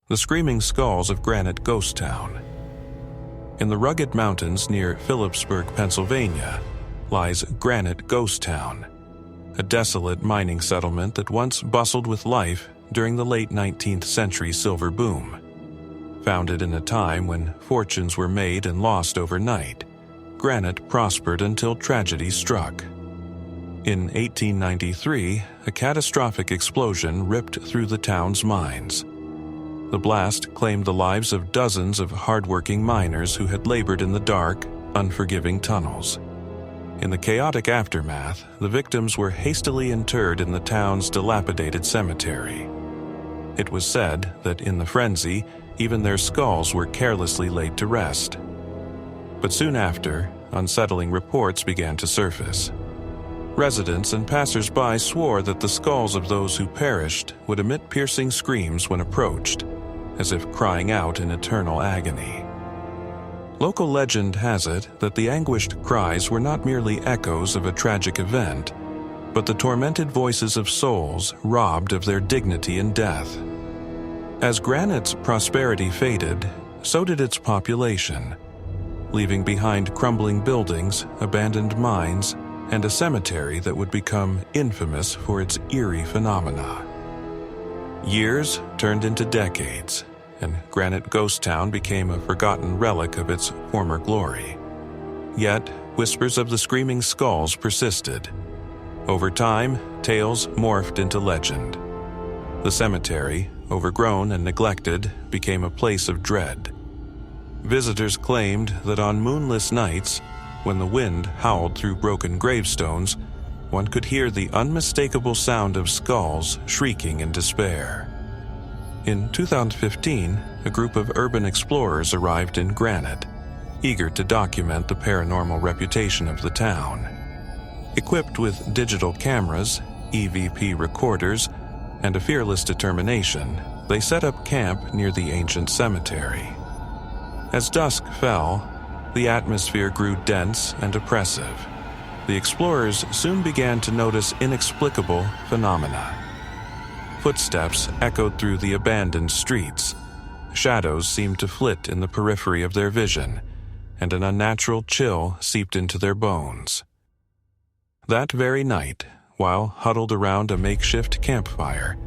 the screaming skulls of Granite Ghost Town. In the rugged mountains near Philipsburg, Pennsylvania, lies Granite Ghost Town, a desolate mining settlement that once bustled with life during the late 19th century silver boom. Founded in a time when fortunes were made and lost overnight, Granite prospered until tragedy struck. In 1893, a catastrophic explosion ripped through the town's mines. The blast claimed the lives of dozens of hardworking miners who had labored in the dark, unforgiving tunnels. In the chaotic aftermath, the victims were hastily interred in the town's dilapidated cemetery. It was said that in the frenzy, even their skulls were carelessly laid to rest. But soon after, unsettling reports began to surface. Residents and passers-by swore that the skulls of those who perished would emit piercing screams when approached, as if crying out in eternal agony. Local legend has it that the anguished cries were not merely echoes of a tragic event, but the tormented voices of souls robbed of their dignity in death. As Granite's prosperity faded, so did its population, leaving behind crumbling buildings, abandoned mines, and a cemetery that would become infamous for its eerie phenomena. Years turned into decades, and Granite Ghost Town became a forgotten relic of its former glory. Yet, whispers of the screaming skulls persisted. Over time, tales morphed into legend. The cemetery, overgrown and neglected, became a place of dread. Visitors claimed that on moonless nights, when the wind howled through broken gravestones, one could hear the unmistakable sound of skulls shrieking in despair. In 2015, a group of urban explorers arrived in Granite, eager to document the paranormal reputation of the town. Equipped with digital cameras, EVP recorders, and a fearless determination, they set up camp near the ancient cemetery. As dusk fell, the atmosphere grew dense and oppressive. The explorers soon began to notice inexplicable phenomena. Footsteps echoed through the abandoned streets. Shadows seemed to flit in the periphery of their vision, and an unnatural chill seeped into their bones. That very night, while huddled around a makeshift campfire,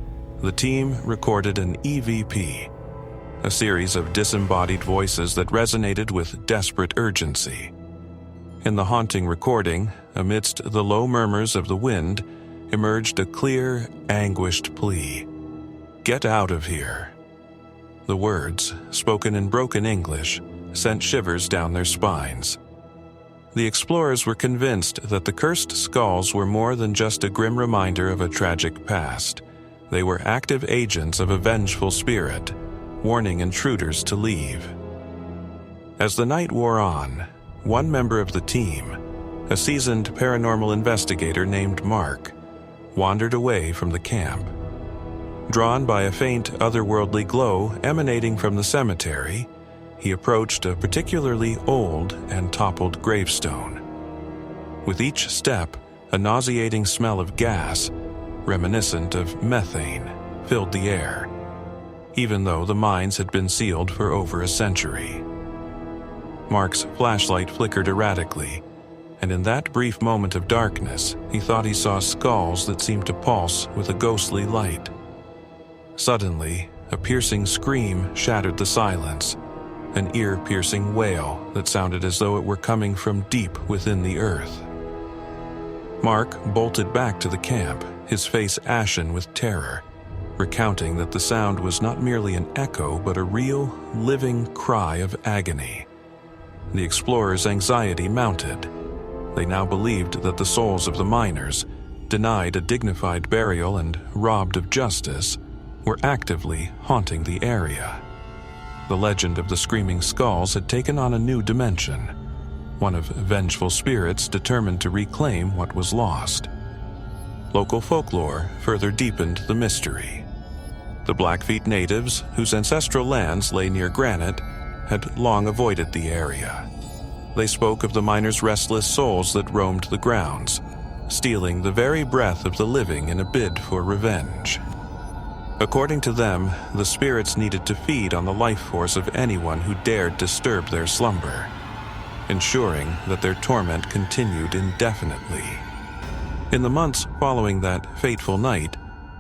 the team recorded an EVP, a series of disembodied voices that resonated with desperate urgency. In the haunting recording, amidst the low murmurs of the wind, emerged a clear, anguished plea. "Get out of here." The words, spoken in broken English, sent shivers down their spines. The explorers were convinced that the cursed skulls were more than just a grim reminder of a tragic past. They were active agents of a vengeful spirit, warning intruders to leave. As the night wore on, one member of the team, a seasoned paranormal investigator named Mark, wandered away from the camp. Drawn by a faint otherworldly glow emanating from the cemetery, he approached a particularly old and toppled gravestone. With each step, a nauseating smell of gas, reminiscent of methane, filled the air, even though the mines had been sealed for over a century. Mark's flashlight flickered erratically, and in that brief moment of darkness, he thought he saw skulls that seemed to pulse with a ghostly light. Suddenly, a piercing scream shattered the silence, an ear-piercing wail that sounded as though it were coming from deep within the earth. Mark bolted back to the camp, his face ashen with terror, recounting that the sound was not merely an echo but a real, living cry of agony. The explorers' anxiety mounted. They now believed that the souls of the miners, denied a dignified burial and robbed of justice, were actively haunting the area. The legend of the screaming skulls had taken on a new dimension, one of vengeful spirits determined to reclaim what was lost. Local folklore further deepened the mystery. The Blackfeet natives, whose ancestral lands lay near Granite, had long avoided the area. They spoke of the miners' restless souls that roamed the grounds, stealing the very breath of the living in a bid for revenge. According to them, the spirits needed to feed on the life force of anyone who dared disturb their slumber, ensuring that their torment continued indefinitely. In the months following that fateful night,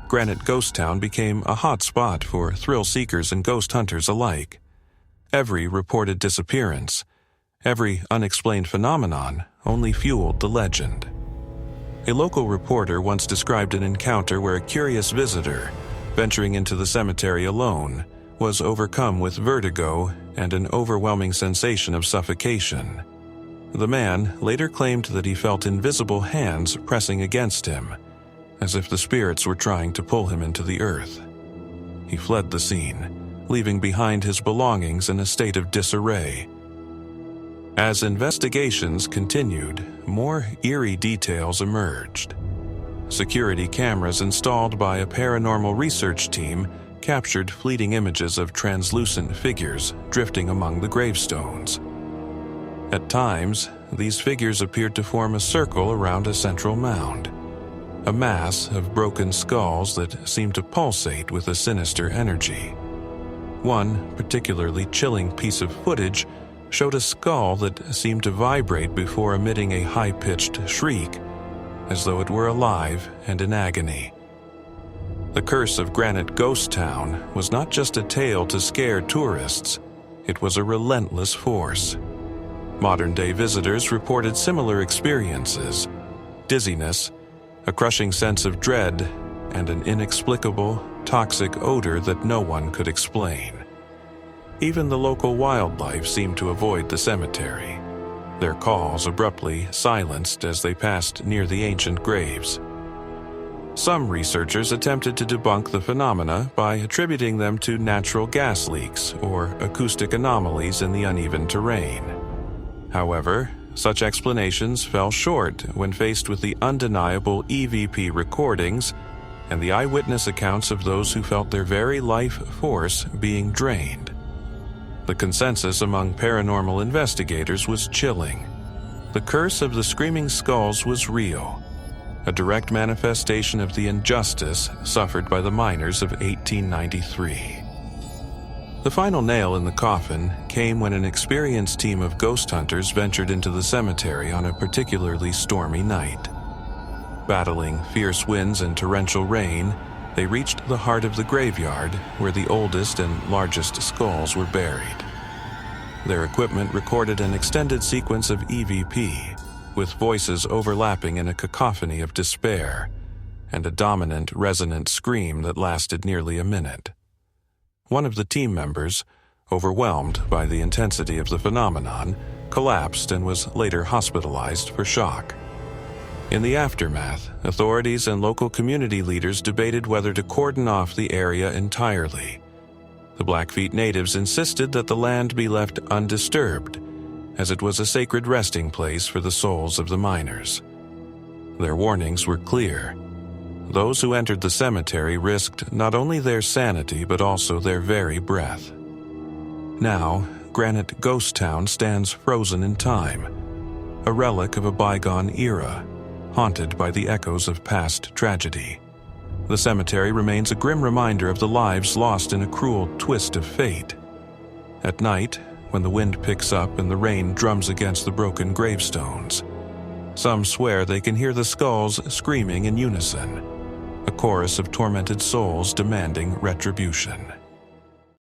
Granite Ghost Town became a hot spot for thrill seekers and ghost hunters alike. Every reported disappearance, every unexplained phenomenon only fueled the legend. A local reporter once described an encounter where a curious visitor, venturing into the cemetery alone, was overcome with vertigo and an overwhelming sensation of suffocation. The man later claimed that he felt invisible hands pressing against him, as if the spirits were trying to pull him into the earth. He fled the scene, leaving behind his belongings in a state of disarray. As investigations continued, more eerie details emerged. Security cameras installed by a paranormal research team captured fleeting images of translucent figures drifting among the gravestones. At times, these figures appeared to form a circle around a central mound, a mass of broken skulls that seemed to pulsate with a sinister energy. One particularly chilling piece of footage showed a skull that seemed to vibrate before emitting a high-pitched shriek, as though it were alive and in agony. The curse of Granite Ghost Town was not just a tale to scare tourists, it was a relentless force. Modern-day visitors reported similar experiences: dizziness, a crushing sense of dread, and an inexplicable, toxic odor that no one could explain. Even the local wildlife seemed to avoid the cemetery, their calls abruptly silenced as they passed near the ancient graves. Some researchers attempted to debunk the phenomena by attributing them to natural gas leaks or acoustic anomalies in the uneven terrain. However, such explanations fell short when faced with the undeniable EVP recordings and the eyewitness accounts of those who felt their very life force being drained. The consensus among paranormal investigators was chilling. The curse of the Screaming Skulls was real, a direct manifestation of the injustice suffered by the miners of 1893. The final nail in the coffin came when an experienced team of ghost hunters ventured into the cemetery on a particularly stormy night. Battling fierce winds and torrential rain, they reached the heart of the graveyard where the oldest and largest skulls were buried. Their equipment recorded an extended sequence of EVP, with voices overlapping in a cacophony of despair, and a dominant, resonant scream that lasted nearly a minute. One of the team members, overwhelmed by the intensity of the phenomenon, collapsed and was later hospitalized for shock. In the aftermath, authorities and local community leaders debated whether to cordon off the area entirely. The Blackfeet natives insisted that the land be left undisturbed, as it was a sacred resting place for the souls of the miners. Their warnings were clear. Those who entered the cemetery risked not only their sanity but also their very breath. Now, Granite Ghost Town stands frozen in time, a relic of a bygone era, haunted by the echoes of past tragedy. The cemetery remains a grim reminder of the lives lost in a cruel twist of fate. At night, when the wind picks up and the rain drums against the broken gravestones, some swear they can hear the skulls screaming in unison, a chorus of tormented souls demanding retribution.